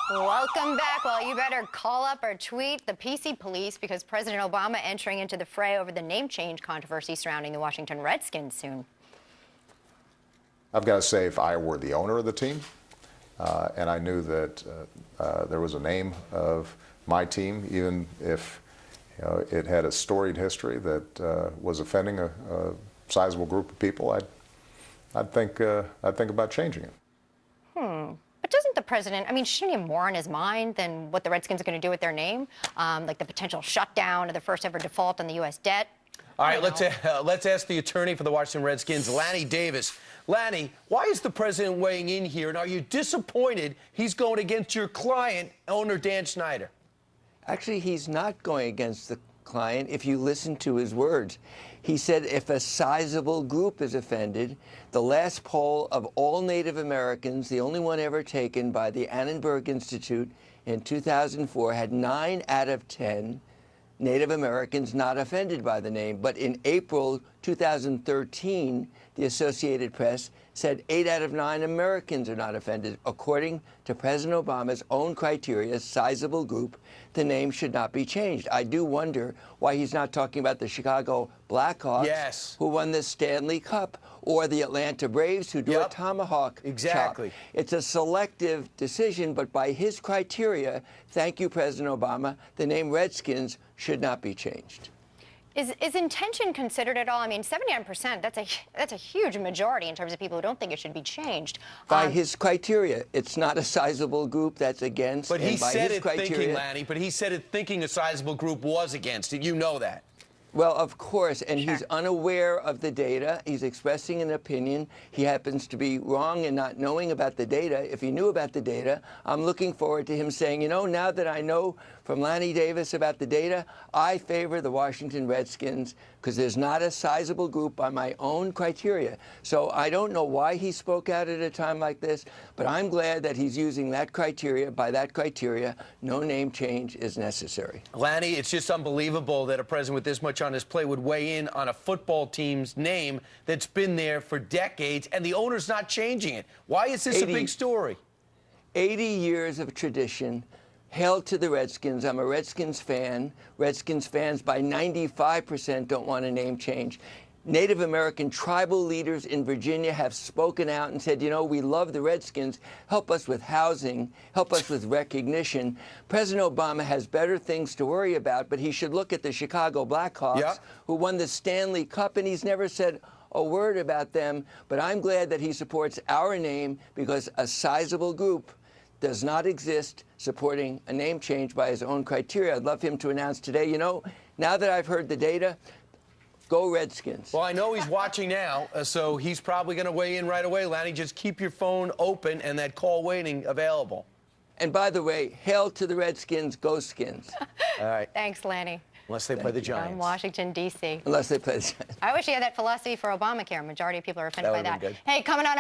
Welcome back. Well, you better call up or tweet the PC police because President Obama entering into the fray over the name change controversy surrounding the Washington Redskins soon. I've got to say, if I were the owner of the team and I knew that there was a name of my team, even if it had a storied history that was offending a sizable group of people, I'd think about changing it. But doesn't the president, shouldn't he have more on his mind than what the Redskins are going to do with their name? Like the potential shutdown of the first ever default on the U.S. debt? All right, let's ask the attorney for the Washington Redskins, Lanny Davis. Lanny, why is the president weighing in here, and are you disappointed he's going against your client, owner Dan Snyder? Actually, he's not going against the client if you listen to his words. He said if a sizable group is offended, the last poll of all Native Americans, the only one ever taken by the Annenberg Institute in 2004, had 9 out of 10 Native Americans not offended by the name. But in April 2013, the Associated Press said 8 out of 9 Americans are not offended. According to President Obama's own criteria, sizable group, the name should not be changed. I do wonder why he's not talking about the Chicago Blackhawks, yes, who won the Stanley Cup, or the Atlanta Braves, who do a tomahawk exactly. chop. It's a selective decision, but by his criteria, thank you, President Obama, the name Redskins should not be changed. Is intention considered at all? 79%, that's a huge majority in terms of people who don't think it should be changed. By his criteria, it's not a sizable group that's against. But he said it criteria, thinking, Lanny, but he said it thinking a sizable group was against it. You know that. Well, of course, and Sure. He's unaware of the data. He's expressing an opinion. He happens to be wrong in not knowing about the data. If he knew about the data, I'm looking forward to him saying, now that I know from Lanny Davis about the data, I favor the Washington Redskins because there's not a sizable group by my own criteria. So I don't know why he spoke out at a time like this, but I'm glad that he's using that criteria. By that criteria, no name change is necessary. Lanny, it's just unbelievable that a president with this much on his plate would weigh in on a football team's name that's been there for decades, and the owner's not changing it. Why is this a big story? 80 years of tradition. Hail to the Redskins. I'm a Redskins fan. Redskins fans by 95% don't want a name change. Native American tribal leaders in Virginia have spoken out and said, we love the Redskins. Help us with housing. Help us with recognition. President Obama has better things to worry about, but he should look at the Chicago Blackhawks, who won the Stanley Cup, and he's never said a word about them. But I'm glad that he supports our name because a sizable group does not exist supporting a name change by his own criteria. I'd love him to announce today, now that I've heard the data, go Redskins. Well, I know he's watching now, so he's probably going to weigh in right away. Lanny, just keep your phone open and that call waiting available. And by the way, hail to the Redskins, go Skins. All right. Thanks, Lanny. Unless they play the Giants. From Washington, D.C. Unless they play the Giants. I wish he had that philosophy for Obamacare. Majority of people are offended by that. Good. Hey, coming on up.